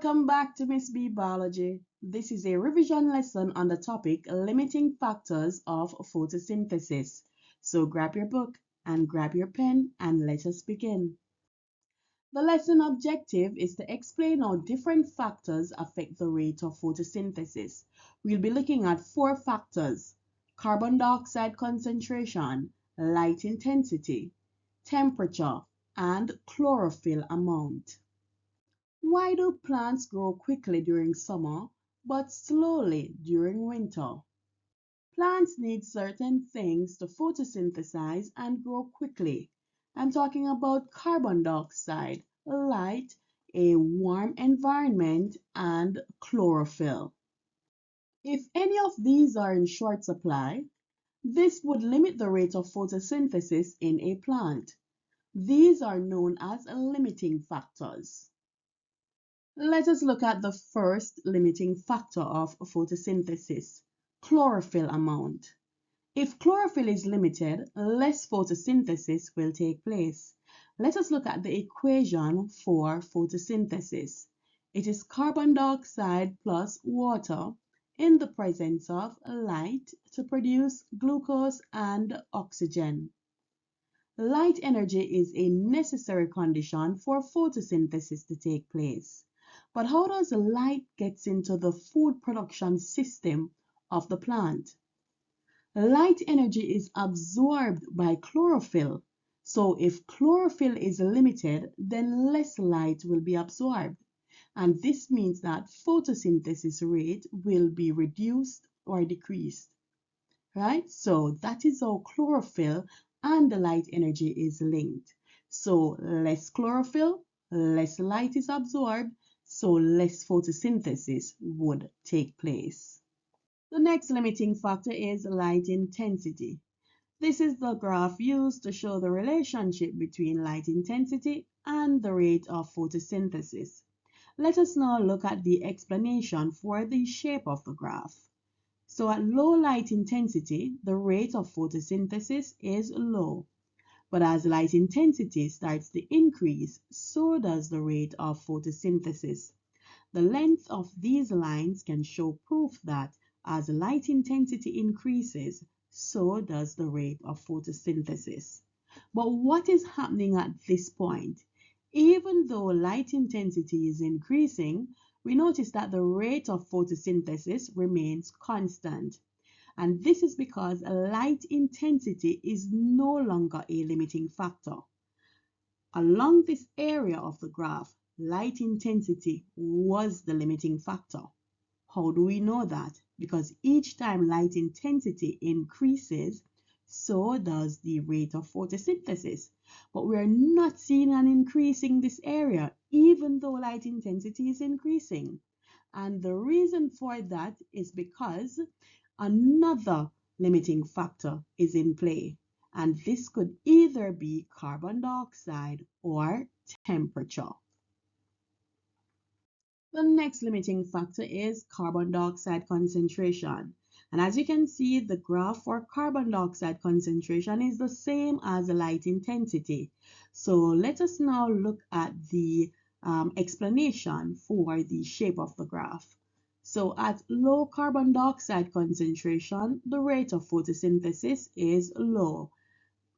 Welcome back to Miss B Biology. This is a revision lesson on the topic limiting factors of photosynthesis. So grab your book and grab your pen and let us begin. The lesson objective is to explain how different factors affect the rate of photosynthesis. We'll be looking at 4 factors: carbon dioxide concentration, light intensity, temperature, and chlorophyll amount. Why do plants grow quickly during summer but slowly during winter? Plants need certain things to photosynthesize and grow quickly. I'm talking about carbon dioxide, light, a warm environment, and chlorophyll. If any of these are in short supply, this would limit the rate of photosynthesis in a plant. These are known as limiting factors. Let us look at the first limiting factor of photosynthesis, chlorophyll amount. If chlorophyll is limited, less photosynthesis will take place. Let us look at the equation for photosynthesis. It is carbon dioxide plus water in the presence of light to produce glucose and oxygen. Light energy is a necessary condition for photosynthesis to take place. But how does light get into the food production system of the plant? Light energy is absorbed by chlorophyll. So if chlorophyll is limited, then less light will be absorbed. And this means that photosynthesis rate will be reduced or decreased. Right? So that is how chlorophyll and the light energy is linked. So less chlorophyll, less light is absorbed, so less photosynthesis would take place. The next limiting factor is light intensity. This is the graph used to show the relationship between light intensity and the rate of photosynthesis. Let us now look at the explanation for the shape of the graph. So at low light intensity, the rate of photosynthesis is low. But as light intensity starts to increase, so does the rate of photosynthesis. The length of these lines can show proof that as light intensity increases, so does the rate of photosynthesis. But what is happening at this point? Even though light intensity is increasing, we notice that the rate of photosynthesis remains constant. And this is because light intensity is no longer a limiting factor. Along this area of the graph, light intensity was the limiting factor. How do we know that? Because each time light intensity increases, so does the rate of photosynthesis. But we're not seeing an increase in this area, even though light intensity is increasing. And the reason for that is because another limiting factor is in play. And this could either be carbon dioxide or temperature. The next limiting factor is carbon dioxide concentration. And as you can see, the graph for carbon dioxide concentration is the same as the light intensity. So let us now look at the explanation for the shape of the graph. So at low carbon dioxide concentration, the rate of photosynthesis is low.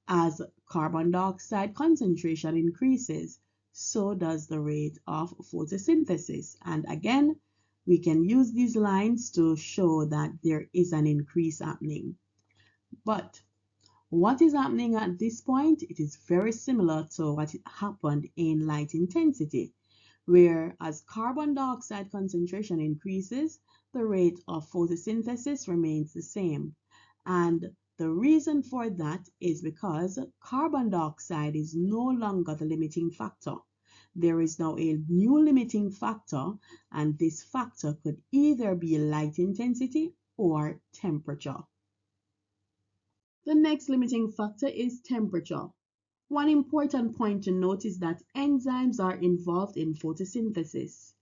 As carbon dioxide concentration increases, so does the rate of photosynthesis. And again, we can use these lines to show that there is an increase happening. But what is happening at this point? It is very similar to what happened in light intensity, where as carbon dioxide concentration increases, the rate of photosynthesis remains the same. And the reason for that is because carbon dioxide is no longer the limiting factor. There is now a new limiting factor, and this factor could either be light intensity or temperature. The next limiting factor is temperature. One important point to note is that enzymes are involved in photosynthesis.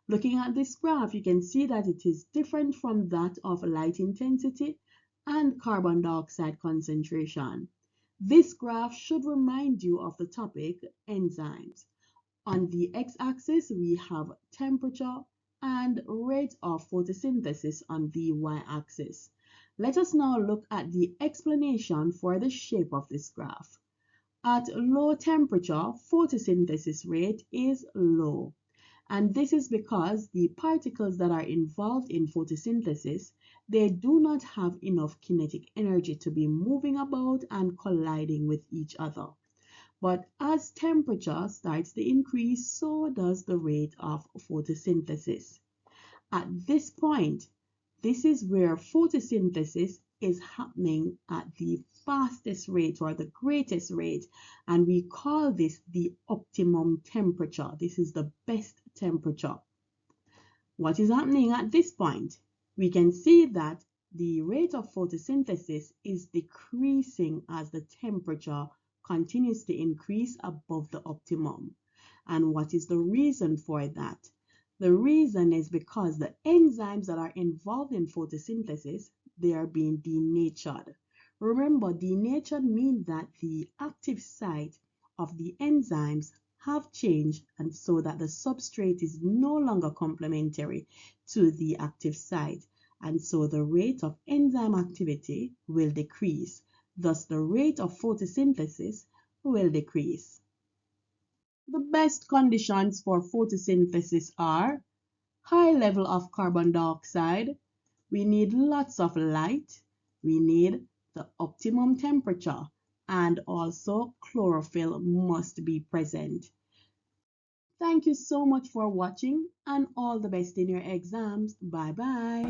Looking at this graph, you can see that it is different from that of light intensity and carbon dioxide concentration. This graph should remind you of the topic enzymes. On the x-axis, we have temperature and rate of photosynthesis on the y-axis. Let us now look at the explanation for the shape of this graph. At low temperature, photosynthesis rate is low. And this is because the particles that are involved in photosynthesis, they do not have enough kinetic energy to be moving about and colliding with each other. But as temperature starts to increase, so does the rate of photosynthesis. At this point, this is where photosynthesis is happening at the fastest rate or the greatest rate, and we call this the optimum temperature. This is the best temperature. What is happening at this point? We can see that the rate of photosynthesis is decreasing as the temperature continues to increase above the optimum. And what is the reason for that? The reason is because the enzymes that are involved in photosynthesis, they are being denatured. Remember, denatured means that the active site of the enzymes have changed, and so that the substrate is no longer complementary to the active site, and so the rate of enzyme activity will decrease. Thus, the rate of photosynthesis will decrease. The best conditions for photosynthesis are high level of carbon dioxide, we need lots of light, we need the optimum temperature, and also chlorophyll must be present. Thank you so much for watching and all the best in your exams. Bye bye.